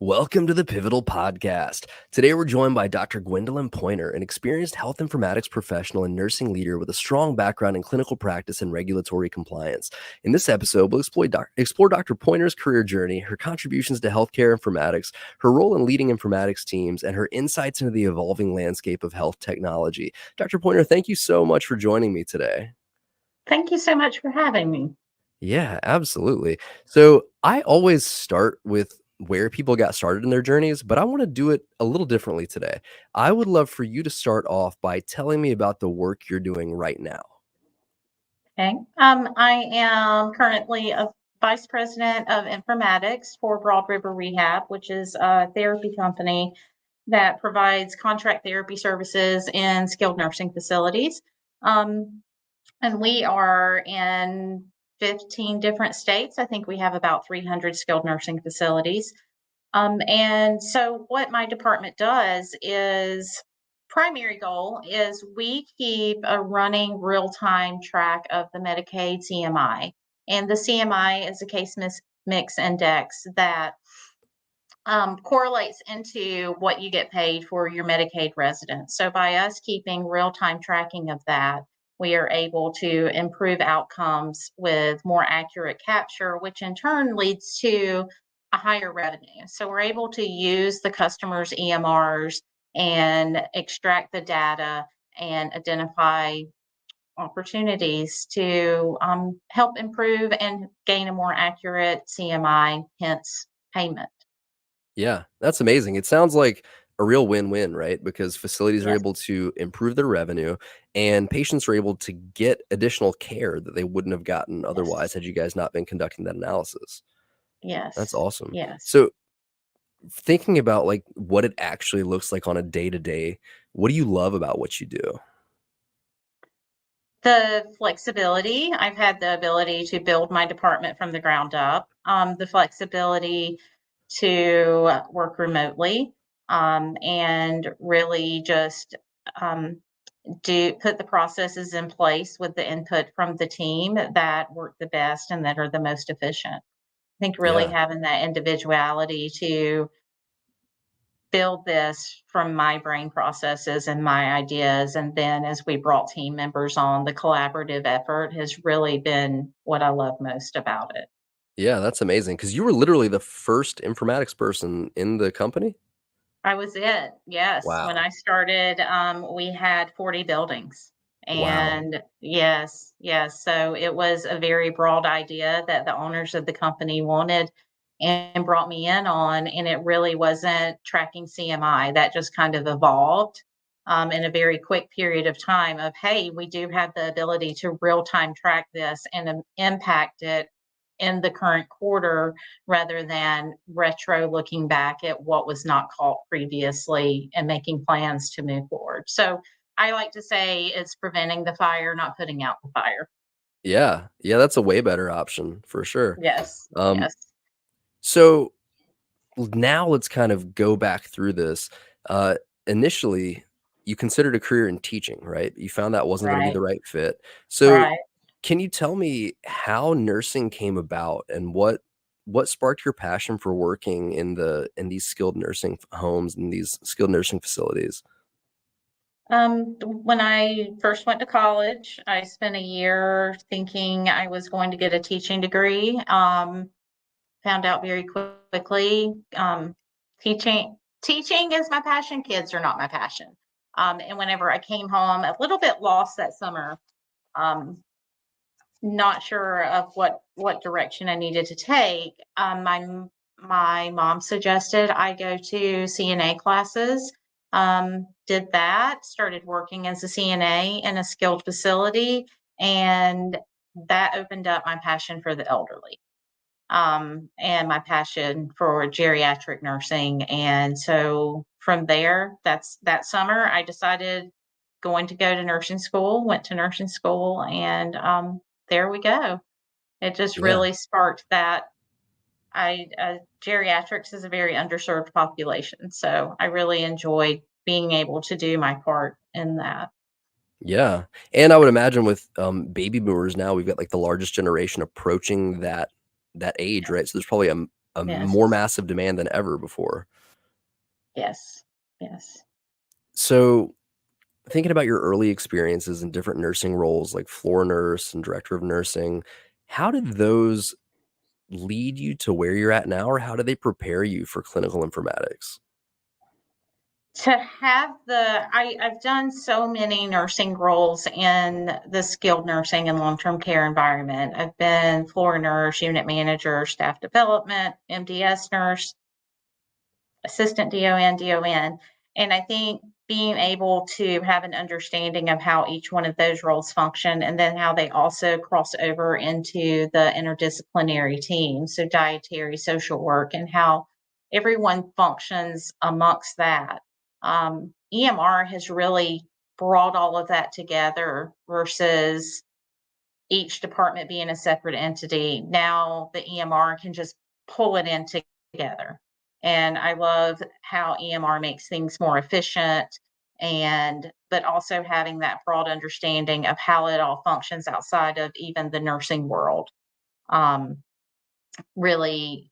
Welcome to the Pivotal Podcast. Today we're joined by Dr. Gwendolyn Pointer, an experienced health informatics professional and nursing leader with a strong background in clinical practice and regulatory compliance. In this episode, we'll explore Dr. Pointer's career journey, her contributions to healthcare informatics, her role in leading informatics teams, and her insights into the evolving landscape of health technology. Dr. Pointer, thank you so much for joining me today. Thank you so much for having me. Yeah, absolutely. So I always start with where people got started in their journeys, but I want to do it a little differently today. I would love for you to start off by telling me about the work you're doing right now. Okay. I am currently a Vice President of Informatics for Broad River Rehab, which is a therapy company that provides contract therapy services in skilled nursing facilities. And we are in 15 different states. I think we have about 300 skilled nursing facilities. And so what my department does is primary goal is we keep a running real-time track of the Medicaid CMI. And the CMI is a case mix index that correlates into what you get paid for your Medicaid residents. So by us keeping real-time tracking of that, we are able to improve outcomes with more accurate capture, which in turn leads to a higher revenue. So we're able to use the customer's EMRs and extract the data and identify opportunities to help improve and gain a more accurate CMI, hence payment. Yeah, that's amazing. It sounds like a real win-win, right? Because facilities are Yes. able to improve their revenue and patients are able to get additional care that they wouldn't have gotten otherwise had you guys not been conducting that analysis. Yes. That's awesome. Yes. So thinking about like what it actually looks like on a day-to-day, what do you love about what you do? The flexibility. I've had the ability to build my department from the ground up. The flexibility to work remotely, and really just put the processes in place with the input from the team that work the best and that are the most efficient. I think really Yeah. having that individuality to build this from my brain processes and my ideas. And then as we brought team members on, the collaborative effort has really been what I love most about it. Yeah, that's amazing. Because you were literally the first informatics person in the company? I was it. Yes. When Wow. I started, we had 40 buildings. Wow. And yes, yes. So it was a very broad idea that the owners of the company wanted and brought me in on. And it really wasn't tracking CMI. That just kind of evolved in a very quick period of time of, hey, we do have the ability to real time track this and impact it in the current quarter rather than retro looking back at what was not caught previously and making plans to move forward. So I like to say it's preventing the fire, not putting out the fire. Yeah. Yeah, that's a way better option for sure. Yes. Um, Yes. so now let's kind of go back through this. Uh, Initially, you considered a career in teaching, right? You found that wasn't going to be Right. the right fit. So Right. can you tell me how nursing came about and what sparked your passion for working in these skilled nursing homes and these skilled nursing facilities? When I first went to college, I spent a year thinking I was going to get a teaching degree. Found out very quickly, teaching is my passion. Kids are not my passion. And whenever I came home, a little bit lost that summer, um, not sure of what direction I needed to take. My mom suggested I go to CNA classes. Did that, started working as a CNA in a skilled facility, and that opened up my passion for the elderly, and my passion for geriatric nursing. And so from there, that summer, I decided going to go to nursing school, went to nursing school, and there we go. It just Yeah. really sparked that. Geriatrics is a very underserved population, so I really enjoyed being able to do my part in that. Yeah. And I would imagine with baby boomers now, we've got like the largest generation approaching that age, right? So there's probably a Yes, more massive demand than ever before. yes, yes. So thinking about your early experiences in different nursing roles like floor nurse and director of nursing, how did those lead you to where you're at now, or how do they prepare you for clinical informatics? To have I've done so many nursing roles in the skilled nursing and long-term care environment. I've been floor nurse, unit manager, staff development, MDS nurse, assistant DON, DON. And I think being able to have an understanding of how each one of those roles function and then how they also cross over into the interdisciplinary team. So dietary, social work, and how everyone functions amongst that. EMR has really brought all of that together versus each department being a separate entity. Now the EMR can just pull it in together. And I love how EMR makes things more efficient and but also having that broad understanding of how it all functions outside of even the nursing world. Um, really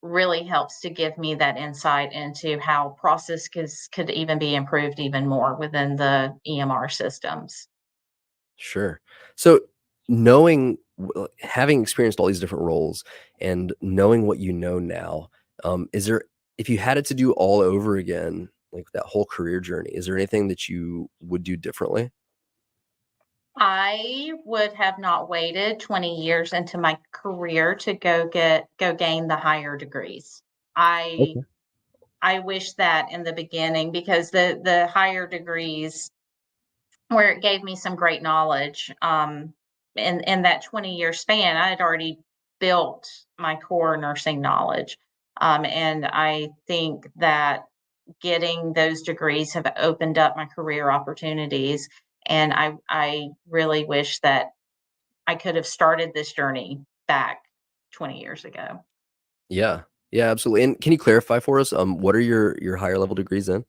really helps to give me that insight into how process could even be improved even more within the EMR systems. Sure. So knowing, having experienced all these different roles and knowing what you know now, is there, if you had it to do all over again, like that whole career journey, is there anything that you would do differently? I would have not waited 20 years into my career to go gain the higher degrees. I Okay. I wish that in the beginning because the higher degrees where it gave me some great knowledge in that 20-year span, I had already built my core nursing knowledge. And I think that getting those degrees have opened up my career opportunities. And I really wish that I could have started this journey back 20 years ago. Yeah. Yeah, absolutely. And can you clarify for us, what are your higher level degrees in?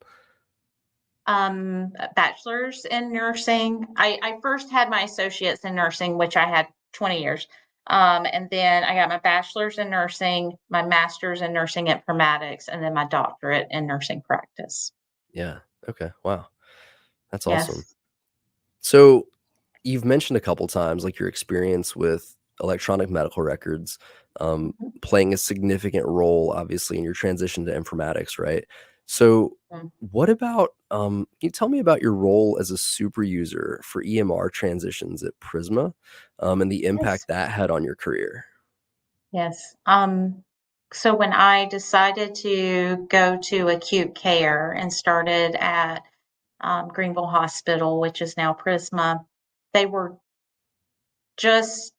A bachelor's in nursing. I first had my associates in nursing, which I had 20 years. And then I got my bachelor's in nursing, my master's in nursing informatics, and then my doctorate in nursing practice. Yeah. Okay. Wow. That's awesome. Yes. So you've mentioned a couple times like your experience with electronic medical records Mhm. playing a significant role, obviously, in your transition to informatics, right? So, Mm. what about? Can you tell me about your role as a super user for EMR transitions at Prisma, and the Yes. impact that had on your career? Yes. So when I decided to go to acute care and started at Greenville Hospital, which is now Prisma, they were just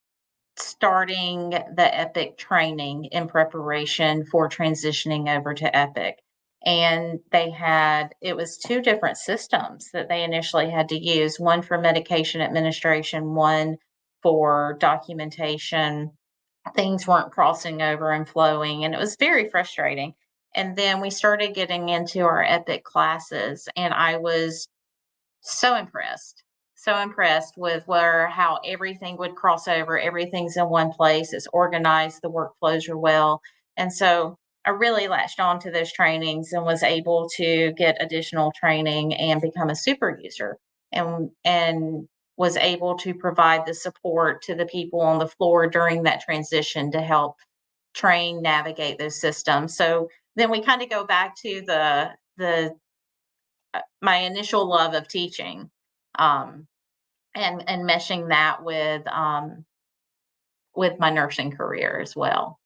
starting the Epic training in preparation for transitioning over to Epic. And it was two different systems that they initially had to use, one for medication administration, one for documentation. Things weren't crossing over and flowing, and it was very frustrating. And then we started getting into our Epic classes, and I was so impressed. So impressed with where how everything would cross over, everything's in one place, it's organized, the workflows are well. And so I really latched on to those trainings and was able to get additional training and become a super user and was able to provide the support to the people on the floor during that transition to help train, navigate those systems. So then we kind of go back to the my initial love of teaching, um, and meshing that with my nursing career as well.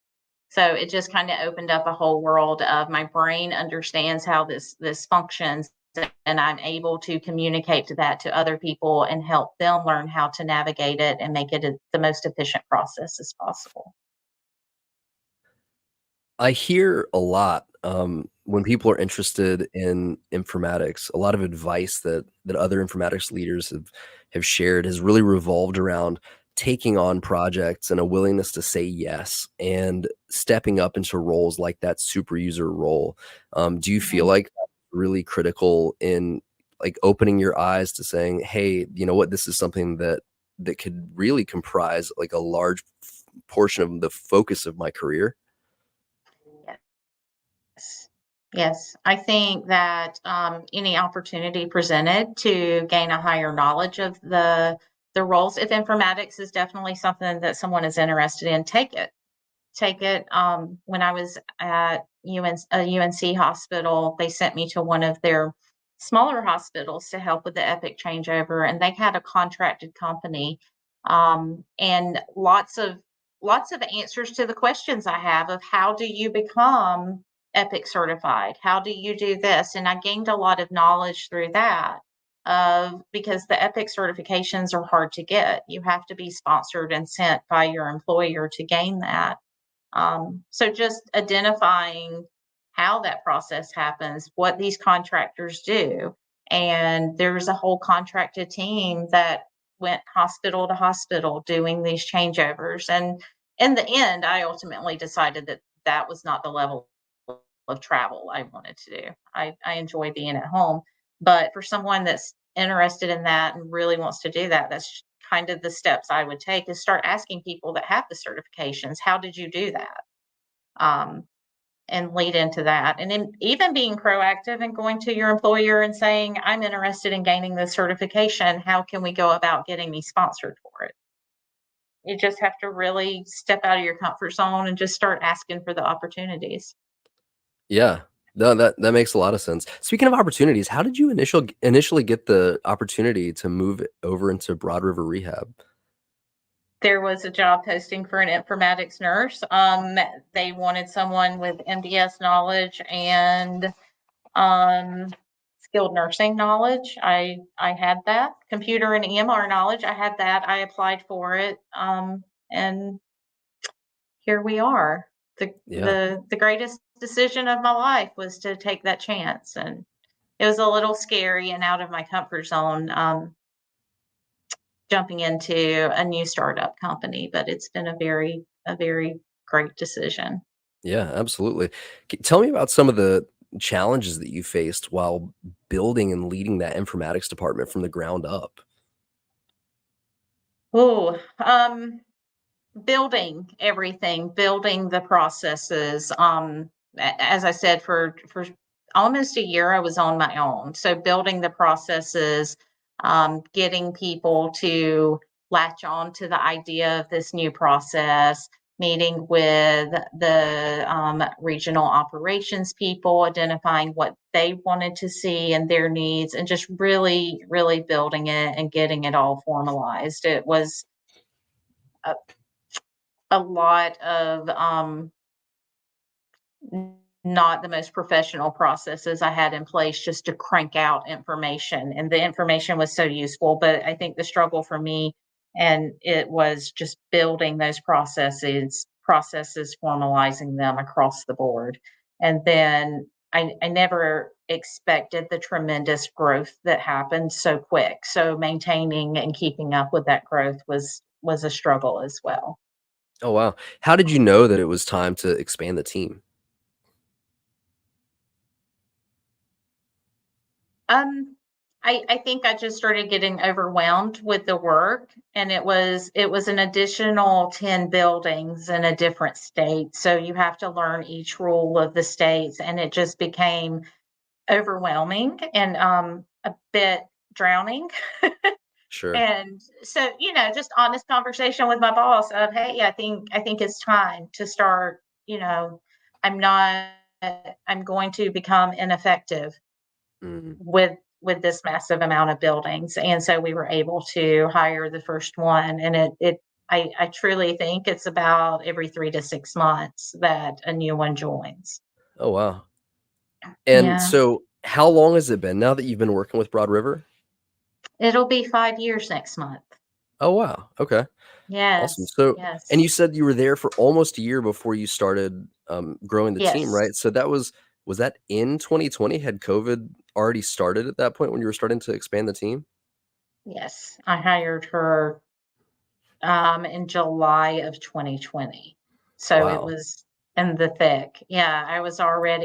So it just kind of opened up a whole world of my brain understands how this functions, and I'm able to communicate to that to other people and help them learn how to navigate it and make it the most efficient process as possible. I hear a lot, when people are interested in informatics, a lot of advice that other informatics leaders have shared has really revolved around taking on projects and a willingness to say yes and stepping up into roles like that super user role. Do you feel Mhm. like that's really critical in like opening your eyes to saying, hey, you know what, this is something that could really comprise like a large portion of the focus of my career. Yes. Yes. I think that any opportunity presented to gain a higher knowledge of the roles, if informatics is definitely something that someone is interested in, take it. Take it. When I was at UNC hospital, they sent me to one of their smaller hospitals to help with the Epic changeover, and they had a contracted company, and lots of answers to the questions I have of how do you become Epic certified? How do you do this? And I gained a lot of knowledge through that. Because the Epic certifications are hard to get. You have to be sponsored and sent by your employer to gain that. So just identifying how that process happens, what these contractors do. And there's a whole contracted team that went hospital to hospital doing these changeovers. And in the end, I ultimately decided that that was not the level of travel I wanted to do. I enjoy being at home. But for someone that's interested in that and really wants to do that, that's kind of the steps I would take is start asking people that have the certifications, how did you do that? Um, and lead into that. And then even being proactive and going to your employer and saying, I'm interested in gaining this certification. How can we go about getting me sponsored for it? You just have to really step out of your comfort zone and just start asking for the opportunities. Yeah. No, that makes a lot of sense. Speaking of opportunities, how did you initially get the opportunity to move over into Broad River Rehab? There was a job posting for an informatics nurse. They wanted someone with MDS knowledge and um, skilled nursing knowledge. I had that. Computer and EMR knowledge. I had that. I applied for it, and here we are. The Yeah. the greatest decision of my life was to take that chance, and it was a little scary and out of my comfort zone. Jumping into a new startup company, but it's been a very great decision. Yeah, absolutely. Tell me about some of the challenges that you faced while building and leading that informatics department from the ground up. Oh, building everything, building the processes. As I said, for almost a year, I was on my own. So building the processes, getting people to latch on to the idea of this new process, meeting with the regional operations people, identifying what they wanted to see and their needs, and just really, really building it and getting it all formalized. It was a, a lot of not the most professional processes I had in place just to crank out information. And the information was so useful. But I think the struggle for me and it was just building those processes, formalizing them across the board. And then I never expected the tremendous growth that happened so quick. So maintaining and keeping up with that growth was a struggle as well. Oh, wow. How did you know that it was time to expand the team? Um, I think I just started getting overwhelmed with the work, and it was an additional 10 buildings in a different state. So you have to learn each rule of the states, and it just became overwhelming and a bit drowning. Sure. And so, just honest conversation with my boss of, hey, I think it's time to start, I'm not I'm going to become ineffective Mm. with this massive amount of buildings. And so we were able to hire the first one. And I truly think it's about every 3 to 6 months that a new one joins. Oh, wow. And Yeah. so how long has it been now that you've been working with Broad River? It'll be 5 years next month. Oh, wow. Okay. Awesome. Yes. So, and Yes. you said you were there for almost a year before you started growing the team, Yes. right? So that was that in 2020? Had COVID already started at that point when you were starting to expand the team? Yes. I hired her in July of 2020. So it Wow. was. in the thick. Yeah,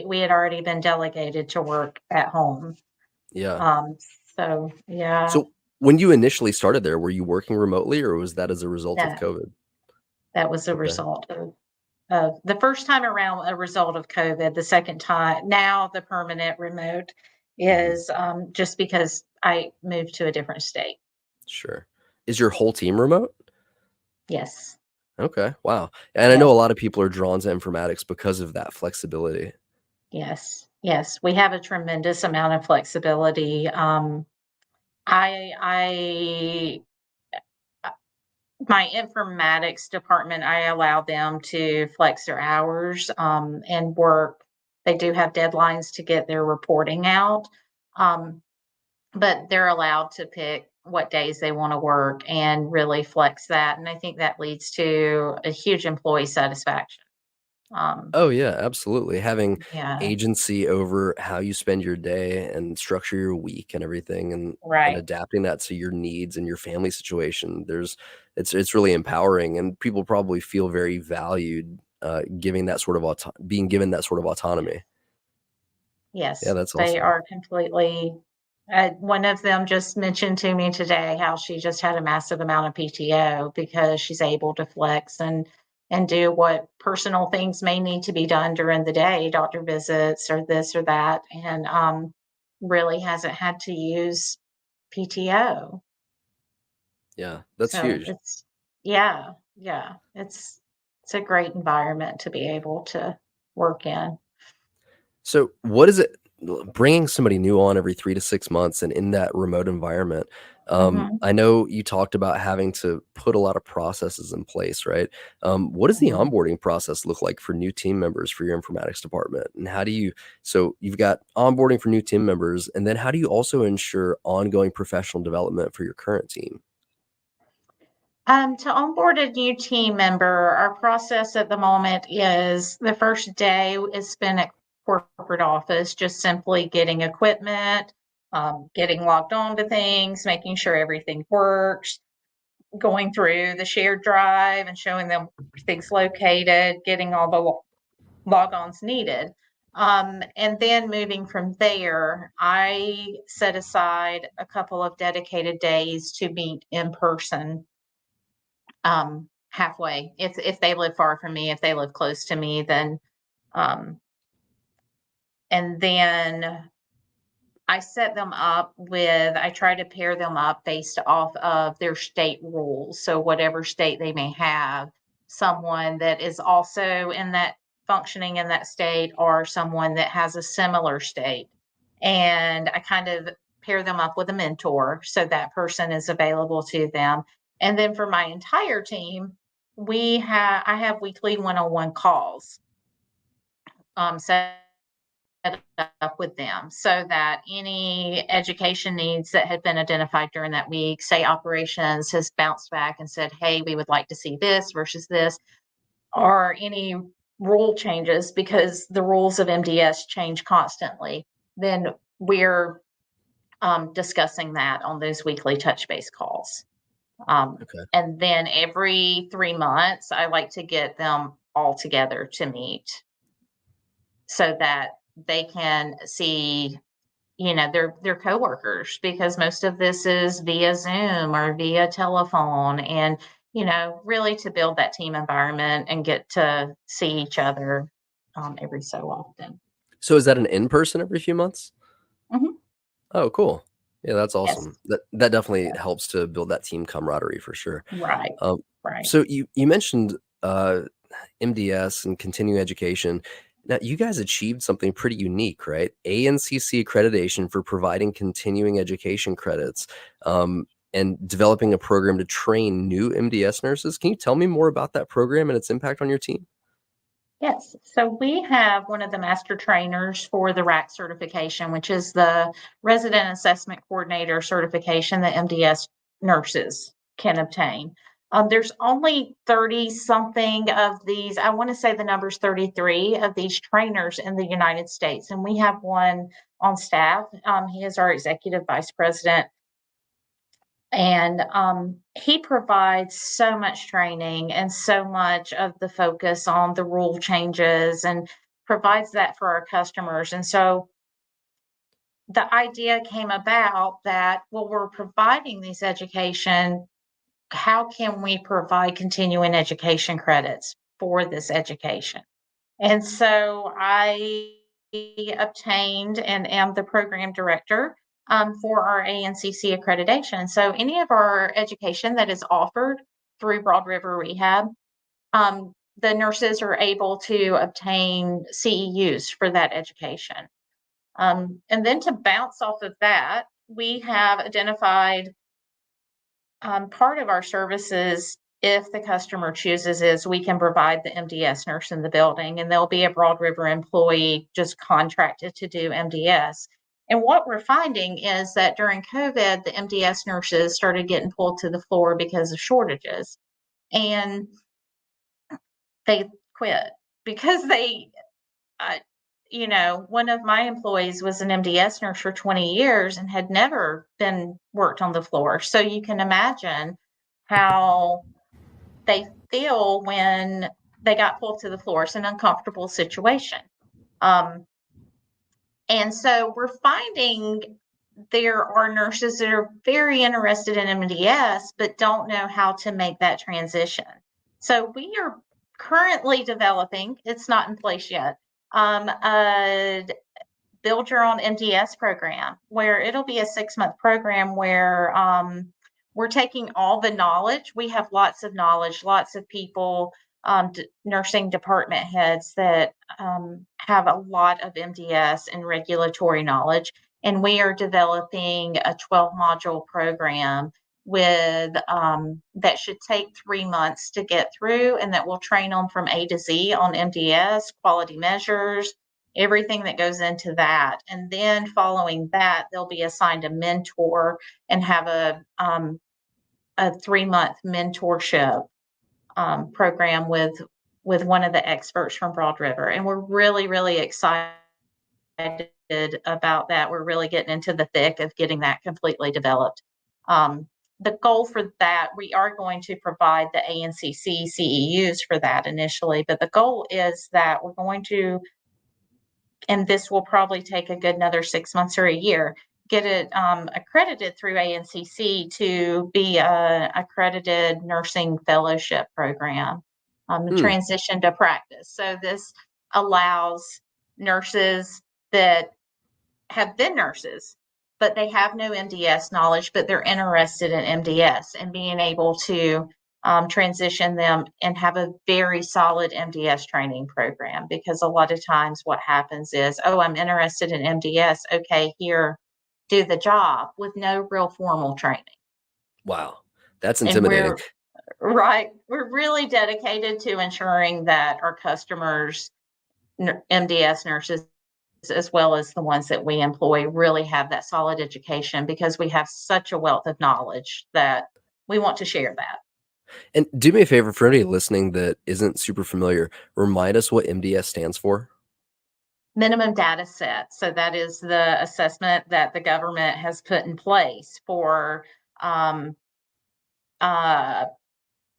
we had already been delegated to work at home. Yeah. Um, so yeah, So when you initially started there, were you working remotely or was that as a result of no, COVID? that was a Okay. result of the first time around a result of COVID. The second time, now the permanent remote Mhm. is just because I moved to a different state. Sure. Is your whole team remote? Yes, Okay. Wow. And I know yes, a lot of people are drawn to informatics because of that flexibility. yes, yes. We have a tremendous amount of flexibility. I my informatics department, I allow them to flex their hours, and work. They do have deadlines to get their reporting out, um, but they're allowed to pick what days they want to work and really flex that. And I think that leads to a huge employee satisfaction. Um, Oh, yeah, absolutely. Having yeah, agency over how you spend your day and structure your week and everything and right. adapting that to your needs and your family situation. It's really empowering and people probably feel very valued giving that sort of being given that sort of autonomy. Yeah, Yes, that's they awesome. are completely. One of them just mentioned to me today how she just had a massive amount of PTO because she's able to flex and do what personal things may need to be done during the day, doctor visits or this or that, and really hasn't had to use PTO. Yeah, that's So huge. it's yeah, yeah, it's a great environment to be able to work in. So, what is it bringing somebody new on every 3 to 6 months and in that remote environment? Mhm, I know you talked about having to put a lot of processes in place, right? What does the mhm. onboarding process look like for new team members for your informatics department? And how do you so you've got onboarding for new team members, and then how do you also ensure ongoing professional development for your current team? To onboard a new team member, our process at the moment is the first day is spent at corporate office, just simply getting equipment, getting logged on to things, making sure everything works, going through the shared drive and showing them where things located, getting all the logons needed. And then moving from there, I set aside a couple of dedicated days to meet in person, halfway. If they live far from me, if they live close to me, then um, and then I try to pair them up based off of their state rules. So whatever state they may have, someone that is also in that functioning in that state or someone that has a similar state. And I kind of pair them up with a mentor so that person is available to them. And then for my entire team, I have weekly one-on-one calls. Set up with them so that any education needs that had been identified during that week, say operations has bounced back and said, hey, we would like to see this versus this, or any rule changes because the rules of MDS change constantly, then we're discussing that on those weekly touch base calls. Okay. And then every 3 months, I like to get them all together to meet so that they can see, their coworkers, because most of this is via Zoom or via telephone, and really to build that team environment and get to see each other every so often. So is that an in-person every few months? Mhm. Oh, cool. Yeah, that's Yes. awesome. That definitely Yes. helps to build that team camaraderie for sure. Right. Um, Right. so you mentioned MDS and continuing education. Now, you guys achieved something pretty unique, right? ANCC accreditation for providing continuing education credits and developing a program to train new MDS nurses. Can you tell me more about that program and its impact on your team? Yes. So we have one of the master trainers for the RAC certification, which is the Resident Assessment Coordinator certification that MDS nurses can obtain. There's only 30 something of these. I want to say the number's 33 of these trainers in the United States, and we have one on staff. He is our executive vice president And he provides so much training and so much of the focus on the rule changes and provides that for our customers. And so the idea came about that, well, we're providing these education. How can we provide continuing education credits for this education? And so I obtained and am the program director for our ANCC accreditation. So any of our education that is offered through Broad River Rehab, the nurses are able to obtain CEUs for that education. And then to bounce off of that, we have identified part of our services, if the customer chooses, is we can provide the MDS nurse in the building, and there'll be a Broad River employee just contracted to do MDS. And what we're finding is that during COVID, the MDS nurses started getting pulled to the floor because of shortages, and they quit because they, one of my employees was an MDS nurse for 20 years and had never been worked on the floor. So you can imagine how they feel when they got pulled to the floor. It's an uncomfortable situation. And so we're finding there are nurses that are very interested in MDS, but don't know how to make that transition. So we are currently developing, it's not in place yet, a build your own MDS program where it'll be a 6-month program where we're taking all the knowledge. We have lots of knowledge, lots of people, nursing department heads that have a lot of MDS and regulatory knowledge. And we are developing a 12 module program with that should take 3 months to get through, and that will train them from A to Z on MDS, quality measures, everything that goes into that. And then following that, they'll be assigned a mentor and have a 3-month mentorship program with one of the experts from Broad River. And we're really, really excited about that. We're really getting into the thick of getting that completely developed. The goal for that, we are going to provide the ANCC CEUs for that initially, but the goal is that we're going to, and this will probably take a good another 6 months or a year, get it accredited through ANCC to be a accredited nursing fellowship program, transition to practice. So this allows nurses that have been nurses, but they have no MDS knowledge, but they're interested in MDS, and being able to transition them and have a very solid MDS training program. Because a lot of times what happens is, oh, I'm interested in MDS. Okay, here, do the job, with no real formal training. Wow. That's And intimidating. we're really dedicated to ensuring that our customers, MDS nurses, as well as the ones that we employ, really have that solid education, because we have such a wealth of knowledge that we want to share that. And do me a favor, for anybody listening that isn't super familiar, remind us what MDS stands for. Minimum data set. So that is the assessment that the government has put in place for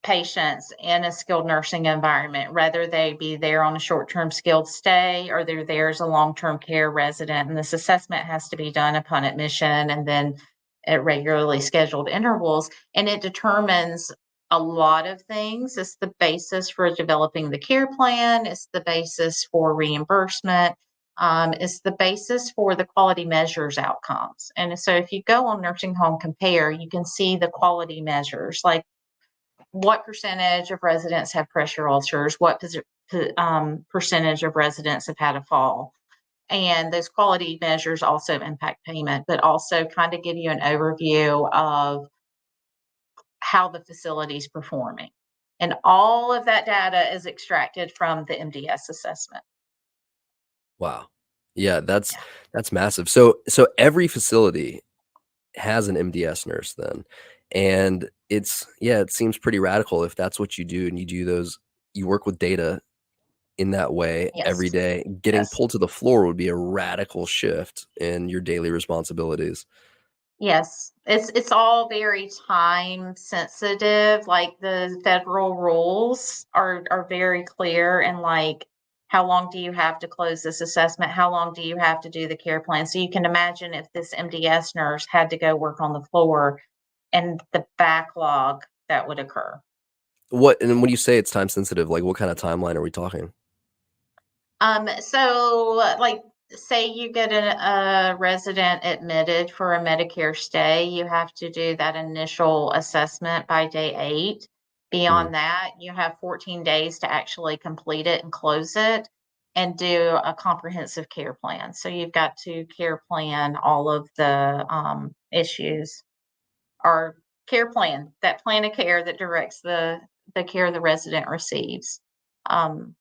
patients in a skilled nursing environment, whether they be there on a short-term skilled stay or they're there as a long-term care resident. And this assessment has to be done upon admission and then at regularly scheduled intervals. And it determines a lot of things. It's the basis for developing the care plan. It's the basis for reimbursement. It's the basis for the quality measures outcomes. And so if you go on Nursing Home Compare, you can see the quality measures, like what percentage of residents have pressure ulcers, what percentage of residents have had a fall. And those quality measures also impact payment, but also kind of give you an overview of how the facility is performing. And all of that data is extracted from the MDS assessment. Wow. Yeah, that's massive. So every facility has an MDS nurse then. And it seems pretty radical if that's what you do, and you work with data in that way every Yes. day. Getting Yes. pulled to the floor would be a radical shift in your daily responsibilities. Yes, it's all very time sensitive. Like the federal rules are very clear, and like how long do you have to close this assessment? How long do you have to do the care plan? So you can imagine if this MDS nurse had to go work on the floor and the backlog that would occur. And when you say it's time sensitive, like what kind of timeline are we talking? So like say you get a resident admitted for a Medicare stay, you have to do that initial assessment by day 8. Mm, Beyond that, you have 14 days to actually complete it and close it and do a comprehensive care plan. So you've got to care plan all of the issues or care plan, that plan of care that directs the care the resident receives. Um,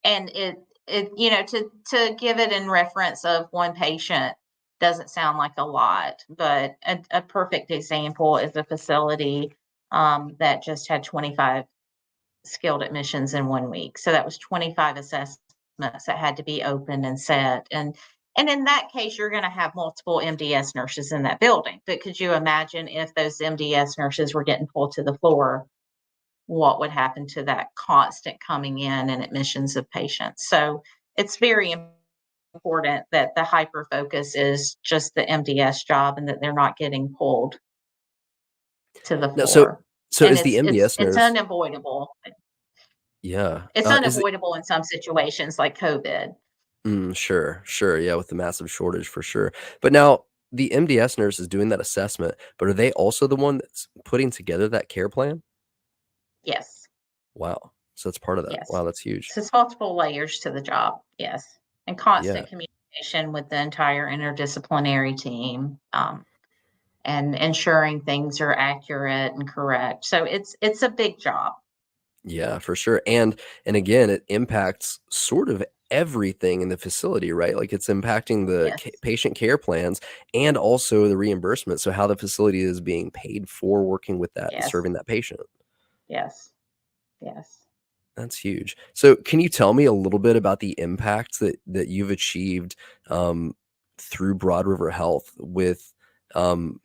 and it to give it in reference of one patient doesn't sound like a lot, but a perfect example is a facility that just had 25 skilled admissions in 1 week. So that was 25 assessments that had to be opened and set. And in that case, you're going to have multiple MDS nurses in that building. But could you imagine if those MDS nurses were getting pulled to the floor, what would happen to that constant coming in and admissions of patients? So it's very important that the hyper focus is just the MDS job and that they're not getting pulled to the now, so floor. so And is the MDS it's nurse? unavoidable. Yeah, It's is it? unavoidable in some situations like COVID. Sure, sure, yeah, with the massive shortage for sure. But now the MDS nurse is doing that assessment, but are they also the one that's putting together that care plan? Yes, Wow, so that's part of that. yes. Wow, that's huge. So it's multiple layers to the job. Yes, and Yeah, constant communication with the entire interdisciplinary team. And ensuring things are accurate and correct. So it's a big job. yeah, for sure, and again, it impacts sort of everything in the facility, right? Like, it's impacting the Yes, patient care plans and also the reimbursement, so how the facility is being paid for working with that and yes, serving that patient. yes, yes. That's huge. So, can you tell me a little bit about the impacts that you've achieved, um, through Broad River Health um,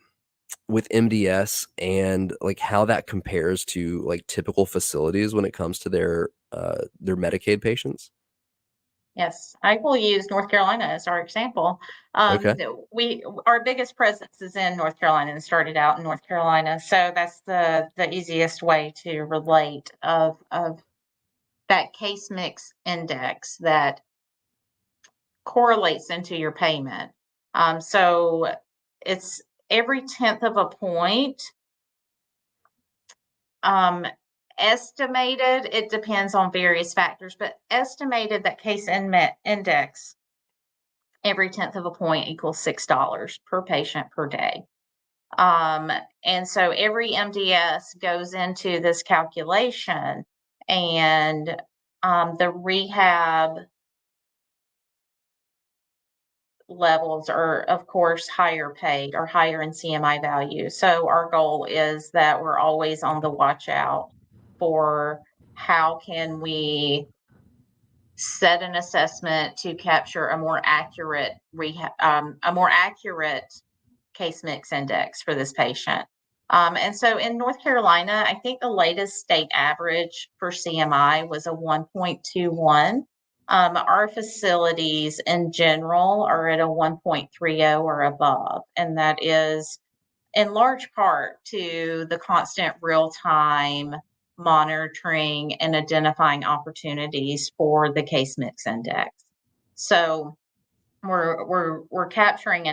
with MDS and, like, how that compares to, like, typical facilities when it comes to their Medicaid patients? Yes, I will use North Carolina as our example. Okay. We our biggest presence is in North Carolina and started out in North Carolina, so that's the easiest way to relate of that case mix index that correlates into your payment. So it's every tenth of a point. Um, estimated, it depends on various factors, but estimated that index every tenth of a point equals $6 per patient per day. Um, and so every MDS goes into this calculation, and the rehab levels are, of course, higher paid or higher in CMI value. So our goal is that we're always on the watch out for how can we set an assessment to capture a more accurate case mix index for this patient. And so in North Carolina, I think the latest state average for CMI was a 1.21. Our facilities in general are at a 1.30 or above, and that is in large part to the constant real time monitoring and identifying opportunities for the case mix index. So we're capturing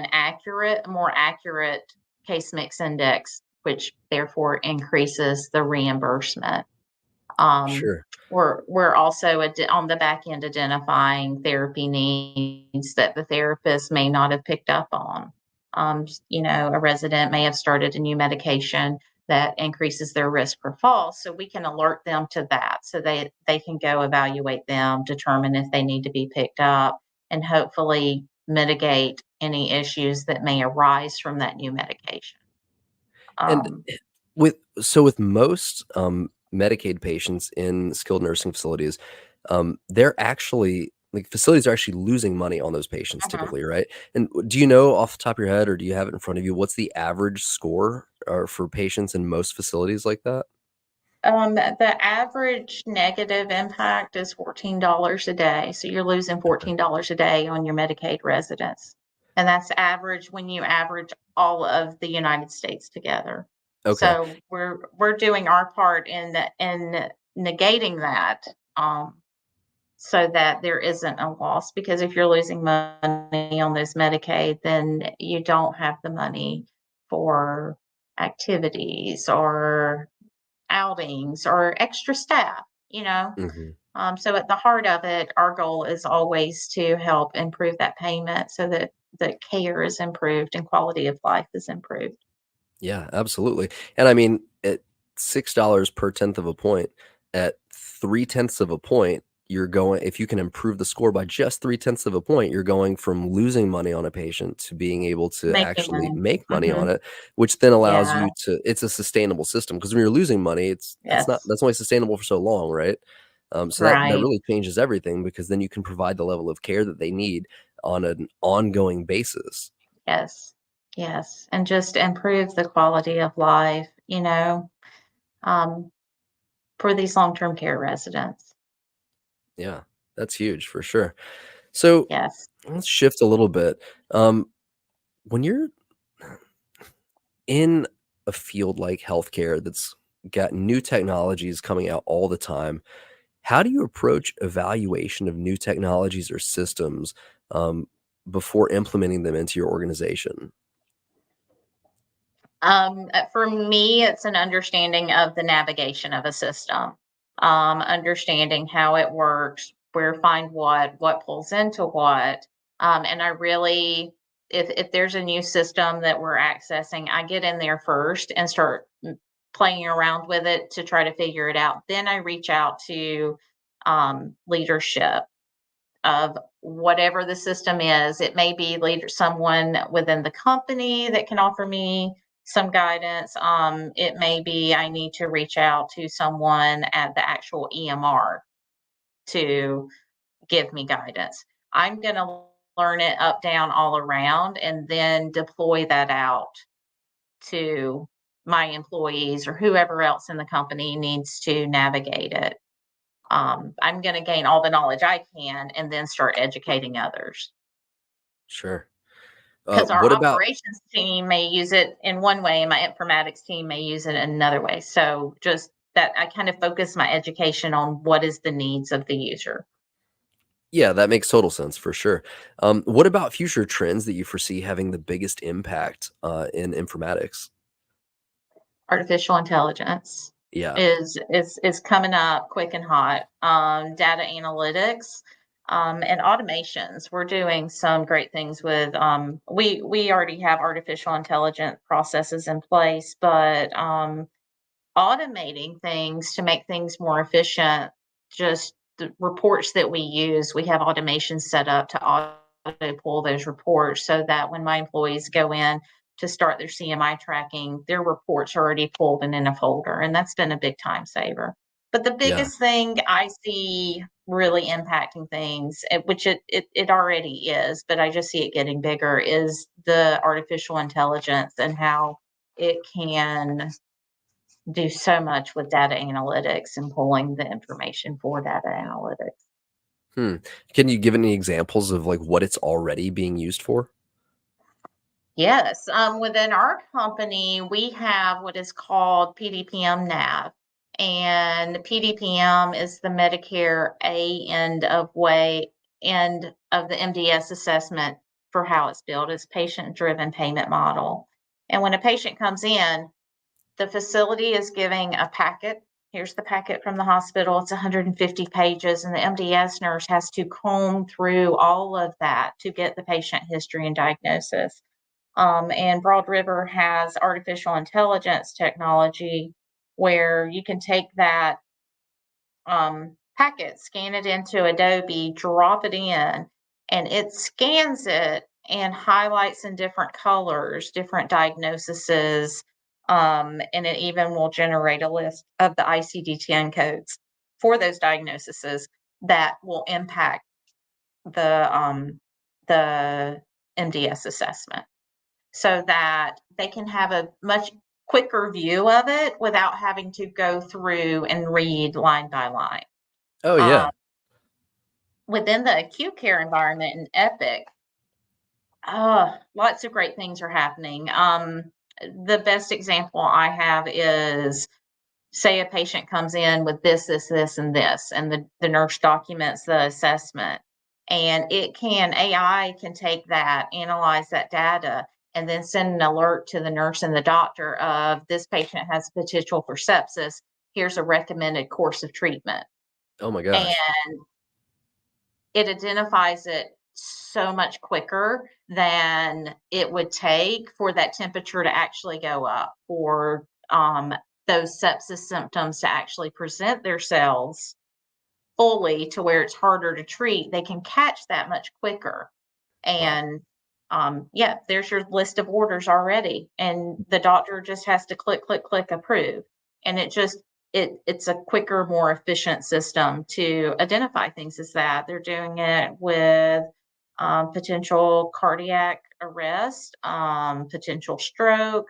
more accurate case mix index, which therefore increases the reimbursement. Um, Sure. we're also on the back end identifying therapy needs that the therapist may not have picked up on. A resident may have started a new medication that increases their risk for fall, so we can alert them to that, so they can go evaluate them, determine if they need to be picked up, and hopefully mitigate any issues that may arise from that new medication. And Um, with most, Medicaid patients in skilled nursing facilities, they're actually like facilities are actually losing money on those patients Mhm. typically, right? And do you know off the top of your head, or do you have it in front of you, what's the average score for patients in most facilities like that? The average negative impact is $14 a day. So you're losing Okay. $14 a day on your Medicaid residents. And that's average when you average all of the United States together. Okay. So we're doing our part in negating that, so that there isn't a loss. Because if you're losing money on those Medicaid, then you don't have the money for activities or outings or extra staff, you know? Mhm. So at the heart of it, our goal is always to help improve that payment so that the care is improved and quality of life is improved. Yeah, absolutely. And I mean, at $6 per tenth of a point, at 3/10ths of a point, you're going if you can improve the score by just 3/10ths of a point, you're going from losing money on a patient to being able to Making actually money. make money on Mhm. it, which then allows Yeah. you to it's a sustainable system because when you're losing money, Yes. that's only sustainable for so long, right? So that Right. really changes everything because then you can provide the level of care that they need on an ongoing basis. Yes. Yes. And just improve the quality of life, um, for these long-term care residents. Yeah, that's huge for sure. So Yes. let's shift a little bit. When you're in a field like healthcare that's got new technologies coming out all the time, how do you approach evaluation of new technologies or systems um, before implementing them into your organization? For me, it's an understanding of the navigation of a system, understanding how it works, where to find what pulls into what. And I really, if there's a new system that we're accessing, I get in there first and start playing around with it to try to figure it out. Then I reach out to leadership of whatever the system is. It may be leader someone within the company that can offer me some guidance. It may be I need to reach out to someone at the actual EMR to give me guidance. I'm going to learn it up, down, all around, and then deploy that out to my employees or whoever else in the company needs to navigate it. I'm going to gain all the knowledge I can and then start educating others. Sure. Because our What about operations team may use it in one way and my informatics team may use it in another way. So just that I kind of focus my education on what is the needs of the user. yeah, that makes total sense for sure. What about future trends that you foresee having the biggest impact in informatics? Artificial intelligence Yeah. is coming up quick and hot. Data analytics, and automations. We're doing some great things with. We already have artificial intelligence processes in place, but automating things to make things more efficient. Just the reports that we use, we have automation set up to auto pull those reports so that when my employees go in to start their CMI tracking, their reports are already pulled and in a folder. And that's been a big time saver. But the Yeah. biggest thing I see really impacting things, which it already is, but I just see it getting bigger, is the artificial intelligence and how it can do so much with data analytics and pulling the information for data analytics. Hmm. Can you give any examples of like what it's already being used for? Yes, within our company, we have what is called PDPM NAV, and PDPM is the Medicare A end of the MDS assessment for how it's built. It's patient-driven payment model, and when a patient comes in, the facility is giving a packet. Here's the packet from the hospital. It's 150 pages, and the MDS nurse has to comb through all of that to get the patient history and diagnosis. And Broad River has artificial intelligence technology where you can take that packet, scan it into Adobe, drop it in, and it scans it and highlights in different colors, different diagnoses, and it even will generate a list of the ICD-10 codes for those diagnoses that will impact the MDS assessment, so that they can have a much quicker view of it without having to go through and read line by line. Oh, Um, yeah. within the acute care environment in Epic, lots of great things are happening. The best example I have is, say a patient comes in with this, and this, and the nurse documents the assessment. And AI can take that, analyze that data, and then send an alert to the nurse and the doctor of, this patient has potential for sepsis. Here's a recommended course of treatment. Oh my And gosh. it identifies it so much quicker than it would take for that temperature to actually go up, or those sepsis symptoms to actually present themselves fully to where it's harder to treat. They can catch that much quicker. Wow. And yeah, there's your list of orders already. And the doctor just has to click, click, click, approve. And it's a quicker, more efficient system to identify things as that. They're doing it with potential cardiac arrest, potential stroke,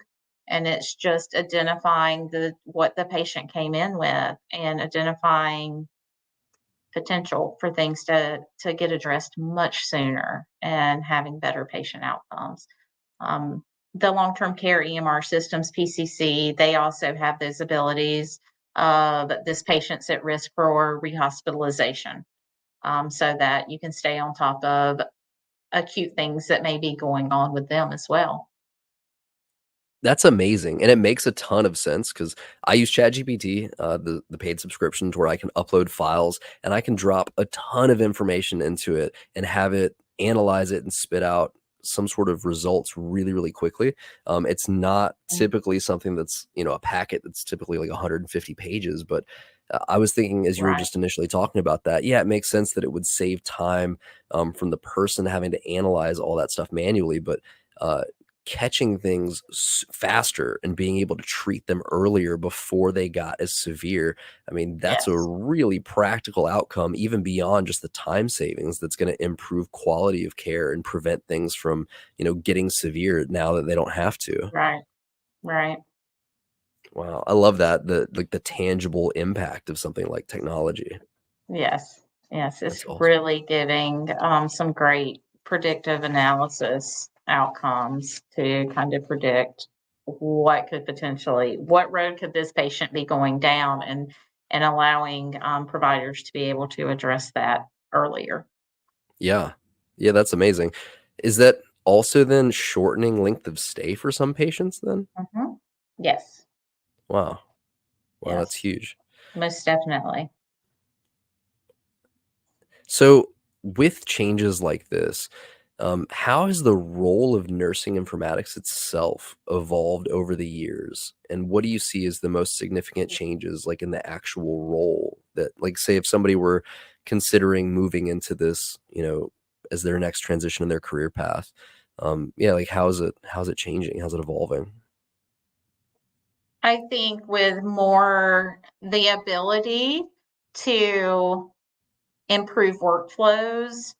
and it's just identifying what the patient came in with, and identifying potential for things to get addressed much sooner and having better patient outcomes. The long-term care EMR systems, PCC, they also have those abilities of, this patient's at risk for rehospitalization, so that you can stay on top of acute things that may be going on with them as well. That's amazing, and it makes a ton of sense because I use ChatGPT, the paid subscriptions where I can upload files and I can drop a ton of information into it and have it analyze it and spit out some sort of results really, really quickly. It's not Mm. typically something that's, a packet that's typically like 150 pages, but I was thinking as you were Right, just initially talking about that, yeah, it makes sense that it would save time from the person having to analyze all that stuff manually, but uh, catching things faster and being able to treat them earlier before they got as severe. I mean, that's a yes, really practical outcome, even beyond just the time savings, that's going to improve quality of care and prevent things from, getting severe now that they don't have to. right, right. Wow. I love that. The tangible impact of something like technology. Yes, yes, it's That's awesome. really giving some great predictive analysis outcomes to kind of predict what road could this patient be going down, and allowing providers to be able to address that earlier. Yeah. Yeah, that's amazing. Is that also then shortening length of stay for some patients then? Mhm. Yes, Wow. Wow, that's yes, huge. most definitely. So, with changes like this, how has the role of nursing informatics itself evolved over the years? And what do you see as the most significant changes, like in the actual role that, like, say, if somebody were considering moving into this, as their next transition in their career path? Yeah, like how's it changing? How's it evolving? I think with more the ability to improve workflows,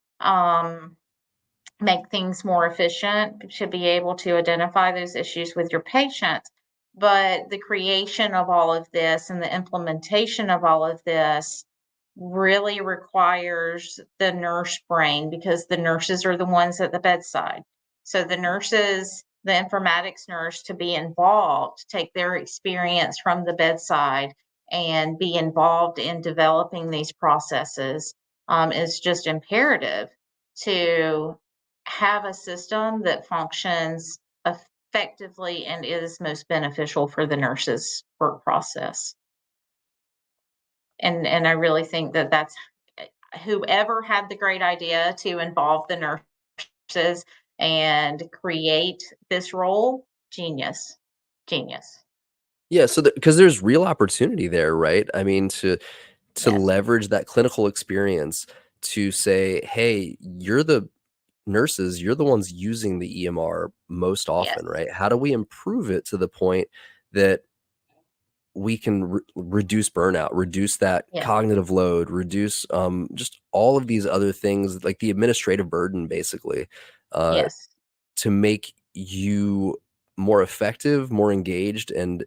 make things more efficient, should be able to identify those issues with your patients. But the creation of all of this and the implementation of all of this really requires the nurse brain, because the nurses are the ones at the bedside. So the informatics nurse, to be involved, take their experience from the bedside and be involved in developing these processes, is just imperative to have a system that functions effectively and is most beneficial for the nurse's work process. And I really think that that's, whoever had the great idea to involve the nurses and create this role, genius, genius. Yeah, so because there's real opportunity there, right? I mean, to Yes, leverage that clinical experience to say, "Hey, you're the nurses, you're the ones using the EMR most yes, often, right? How do we improve it to the point that we can reduce burnout, reduce that Yes. cognitive load, reduce just all of these other things, like the administrative burden, basically, uh, Yes. to make you more effective, more engaged, and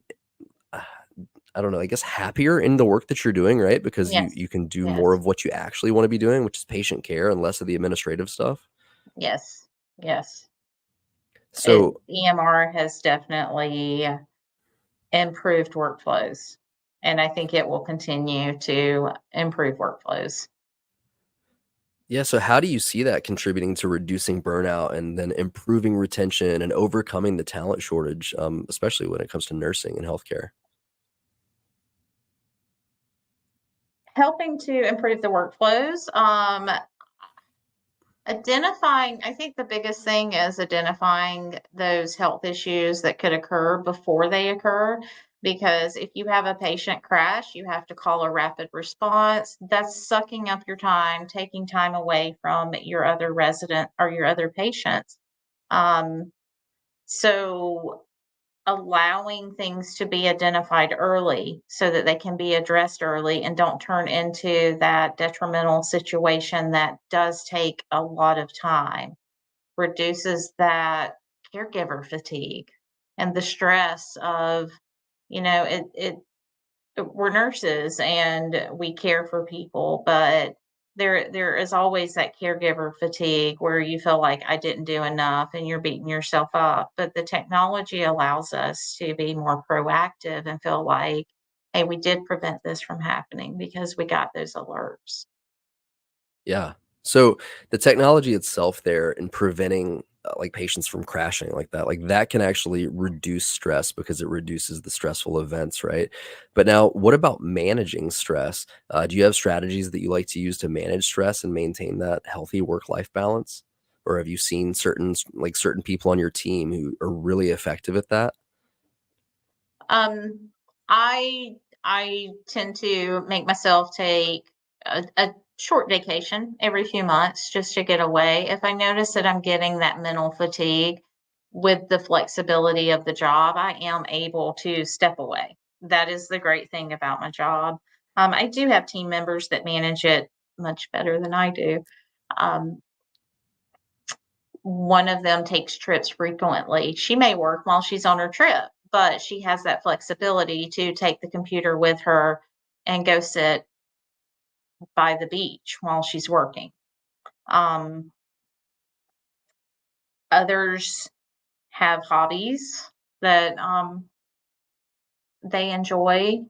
uh, I don't know, I guess happier in the work that you're doing, right? Because you Yes. you can do more Yes. of what you actually want to be doing, which is patient care, and less of the administrative stuff. Yes. Yes. So EMR has definitely improved workflows, and I think it will continue to improve workflows. yeah, so how do you see that contributing to reducing burnout and then improving retention and overcoming the talent shortage, especially when it comes to nursing and healthcare? Helping to improve the workflows, identifying, I think the biggest thing is identifying those health issues that could occur before they occur. Because if you have a patient crash, you have to call a rapid response. That's sucking up your time, taking time away from your other resident or your other patients. Um, so allowing things to be identified early so that they can be addressed early and don't turn into that detrimental situation that does take a lot of time, reduces that caregiver fatigue and the stress of, we're nurses and we care for people, but there is always that caregiver fatigue where you feel like I didn't do enough and you're beating yourself up. But the technology allows us to be more proactive and feel like, hey, we did prevent this from happening because we got those alerts. Yeah. So the technology itself there in preventing like patients from crashing like that can actually reduce stress because it reduces the stressful events, right? But now, what about managing stress? Do you have strategies that you like to use to manage stress and maintain that healthy work-life balance? Or have you seen certain people on your team who are really effective at that? Um, I tend to make myself take a short vacation every few months just to get away. If I notice that I'm getting that mental fatigue with the flexibility of the job, I am able to step away. That is the great thing about my job. I do have team members that manage it much better than I do. Um, One of them takes trips frequently. She may work while she's on her trip, but she has that flexibility to take the computer with her and go sit by the beach while she's working. Um, Others have hobbies that they enjoy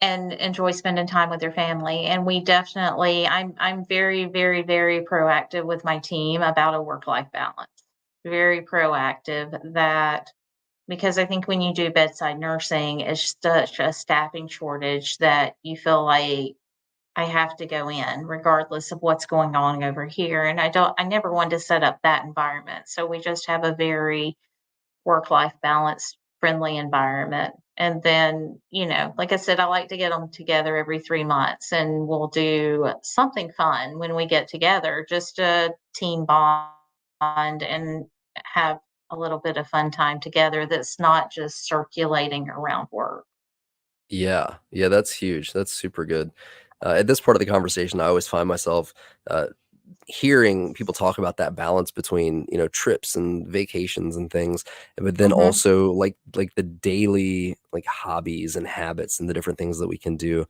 and enjoy spending time with their family. And we definitely, I'm very, very, very proactive with my team about a work life balance. Very proactive that because I think when you do bedside nursing, it's such a staffing shortage that you feel like I have to go in regardless of what's going on over here. And I never wanted to set up that environment. So we just have a very work life balance friendly environment. And then, like I said, I like to get them together every 3 months and we'll do something fun when we get together, just a team bond and have a little bit of fun time together that's not just circulating around work. Yeah, yeah, that's huge. That's super good. At this part of the conversation, I always find myself uh, hearing people talk about that balance between, trips and vacations and things, but then Hmm. also like the daily like hobbies and habits and the different things that we can do.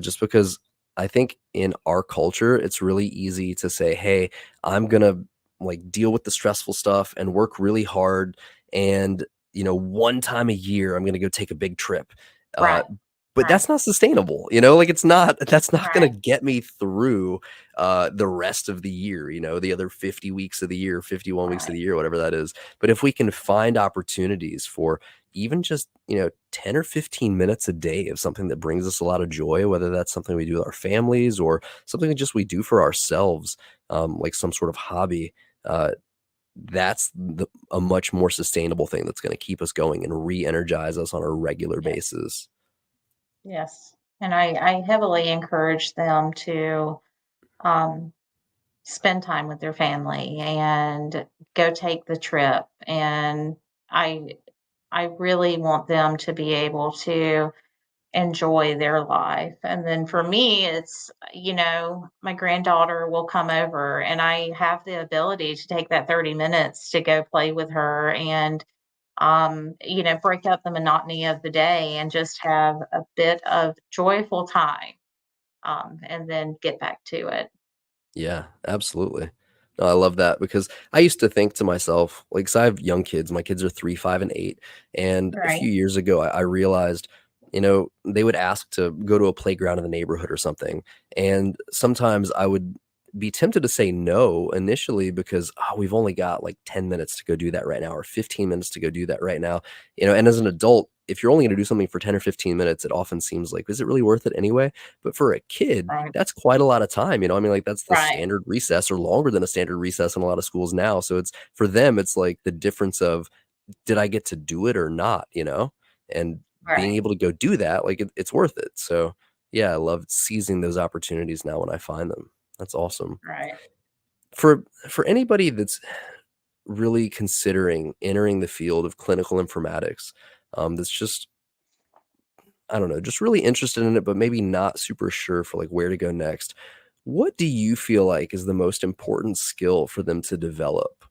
Just because I think in our culture, it's really easy to say, "Hey, I'm gonna like deal with the stressful stuff and work really hard, and one time a year, I'm gonna go take a big trip." Uh, Right, but right, that's not sustainable, like that's not gonna right, get me through the rest of the year, the other 50 weeks of the year, 51 weeks of right. the year, whatever that is. But if we can find opportunities for even just, 10 or 15 minutes a day of something that brings us a lot of joy, whether that's something we do with our families or something that just we do for ourselves, like some sort of hobby, uh, a much more sustainable thing that's going to keep us going and re-energize us on a regular Yes, basis. yes. And I heavily encourage them to um, spend time with their family and go take the trip. And I I really want them to be able to. enjoy their life. And then for me, it's, my granddaughter will come over and I have the ability to take that 30 minutes to go play with her and, break up the monotony of the day and just have a bit of joyful time, and then get back to it. Yeah, absolutely. No, I love that because I used to think to myself, like, 'cause I have young kids. My kids are 3, 5, and 8. And a Right. few years ago, I realized, they would ask to go to a playground in the neighborhood or something. And sometimes I would be tempted to say no initially because, oh, we've only got like 10 minutes to go do that right now or 15 minutes to go do that right now. And as an adult, if you're only going to do something for 10 or 15 minutes, it often seems like, is it really worth it anyway? But for a kid, Right. that's quite a lot of time, I mean, like, that's the Right. standard recess or longer than a standard recess in a lot of schools now, so it's for them, it's like the difference of, "Did I get to do it or not?" And being Right. able to go do that, like, it's worth it, so, yeah, I love seizing those opportunities now when I find them. That's awesome. Right. For anybody that's really considering entering the field of clinical informatics, that's just I don't know, just really interested in it, but maybe not super sure for like where to go next. What do you feel like is the most important skill for them to develop?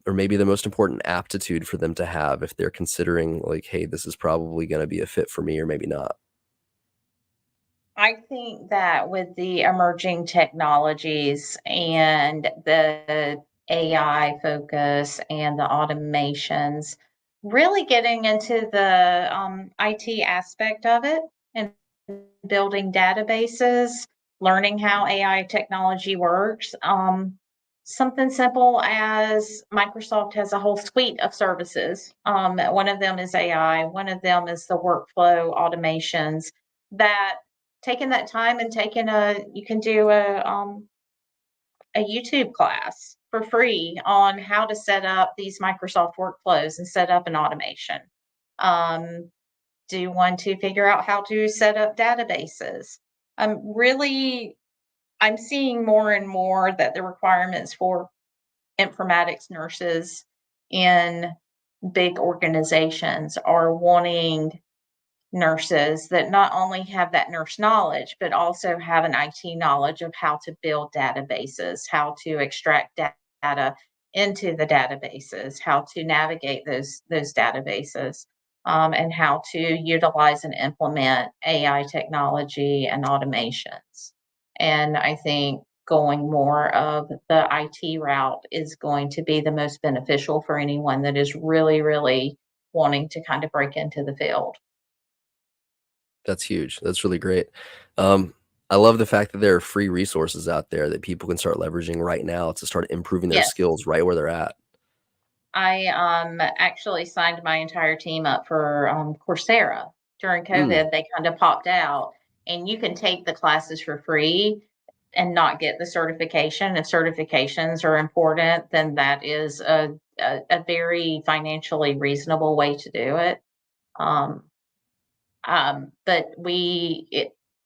Or maybe the most important aptitude for them to have if they're considering like, hey, this is probably going to be a fit for me or maybe not? I think that with the emerging technologies and the AI focus and the automations, really getting into the IT aspect of it and building databases, learning how AI technology works. Something simple as Microsoft has a whole suite of services. One of them is AI, one of them is the workflow automations that taking that time and you can do a YouTube class for free on how to set up these Microsoft workflows and set up an automation. Um, do one to figure out how to set up databases. Really, I'm seeing more and more that the requirements for informatics nurses in big organizations are wanting nurses that not only have that nurse knowledge, but also have an IT knowledge of how to build databases, how to extract data into the databases, how to navigate those databases, and how to utilize and implement AI technology and automations. And I think going more of the IT route is going to be the most beneficial for anyone that is really, really wanting to kind of break into the field. That's huge. That's really great. Um, I love the fact that there are free resources out there that people can start leveraging right now to start improving their Yes. skills right where they're at. I actually signed my entire team up for Coursera during Mm, COVID. They kind of popped out, and you can take the classes for free and not get the certification. If certifications are important, then that is a very financially reasonable way to do it. Um, but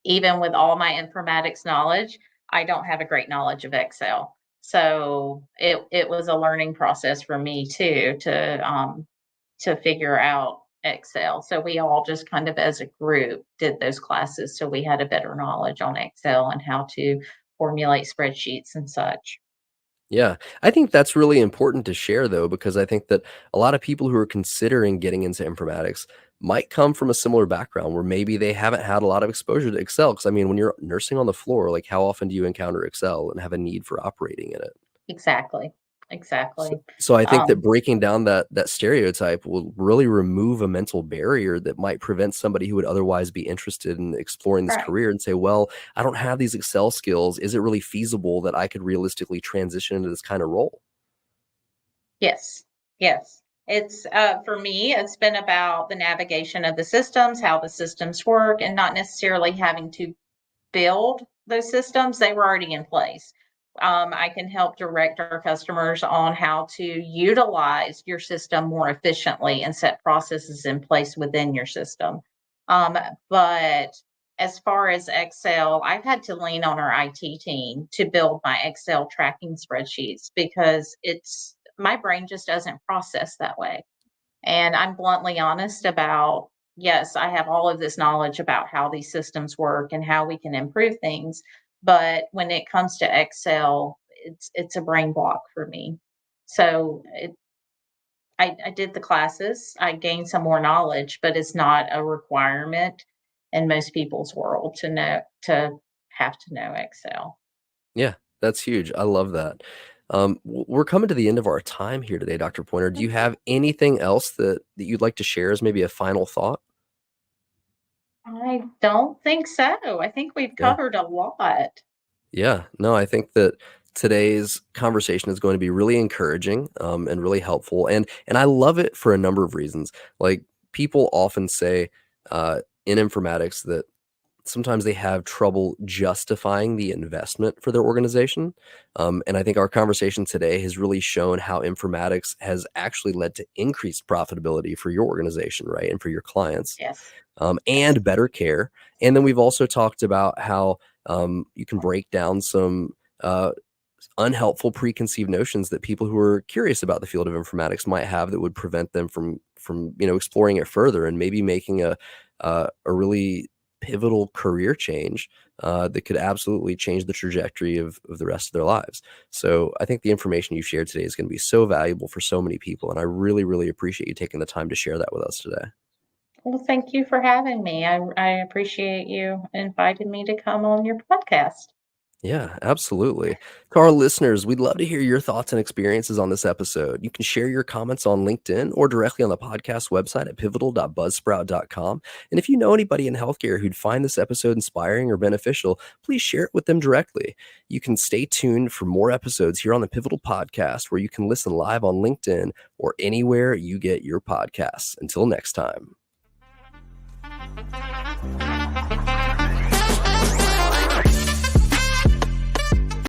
even with all my informatics knowledge, I don't have a great knowledge of Excel. So it was a learning process for me too to figure out Excel. So we all just kind of as a group did those classes so we had a better knowledge on Excel and how to formulate spreadsheets and such. yeah. I think that's really important to share though, because I think that a lot of people who are considering getting into informatics might come from a similar background where maybe they haven't had a lot of exposure to Excel. Cause I mean, when you're nursing on the floor, like how often do you encounter Excel and have a need for operating in it? Exactly. So, Exactly. so I think that Um, breaking down that stereotype will really remove a mental barrier that might prevent somebody who would otherwise be interested in exploring this right. career and say, "Well, I don't have these Excel skills. Is it really feasible that I could realistically transition into this kind of role?" Yes, yes. It's for me, it's been about the navigation of the systems, how the systems work, and not necessarily having to build those systems. They were already in place. I can help direct our customers on how to utilize your system more efficiently and set processes in place within your system. Um, but as far as Excel, I've had to lean on our IT team to build my Excel tracking spreadsheets because my brain just doesn't process that way. And I'm bluntly honest about yes, I have all of this knowledge about how these systems work and how we can improve things. But when it comes to Excel, it's a brain block for me. So I did the classes, I gained some more knowledge, but it's not a requirement in most people's world to have to know Excel. Yeah, that's huge. I love that. We're coming to the end of our time here today, Dr. Pointer. Do you Mhm. have anything else that you'd like to share as maybe a final thought? I don't think so. I think we've Yeah. covered a lot. Yeah. No, I think that today's conversation is going to be really encouraging, and really helpful. And I love it for a number of reasons. Like, people often say, in informatics, that sometimes they have trouble justifying the investment for their organization. And I think our conversation today has really shown how informatics has actually led to increased profitability for your organization, right? And for your clients, Yes. Yes. and better care. And then we've also talked about how you can break down some uh, unhelpful preconceived notions that people who are curious about the field of informatics might have that would prevent them from exploring it further and maybe making a really pivotal career change that could absolutely change the trajectory of the rest of their lives. So I think the information you shared today is going to be so valuable for so many people, and I really, really appreciate you taking the time to share that with us today. Well, thank you for having me. I appreciate you inviting me to come on your podcast. Yeah, absolutely. To our listeners, we'd love to hear your thoughts and experiences on this episode. You can share your comments on LinkedIn or directly on the podcast website at pivotal.buzzsprout.com. And if you know anybody in healthcare who'd find this episode inspiring or beneficial, please share it with them directly. You can stay tuned for more episodes here on the Pivotal Podcast, where you can listen live on LinkedIn or anywhere you get your podcasts. Until next time.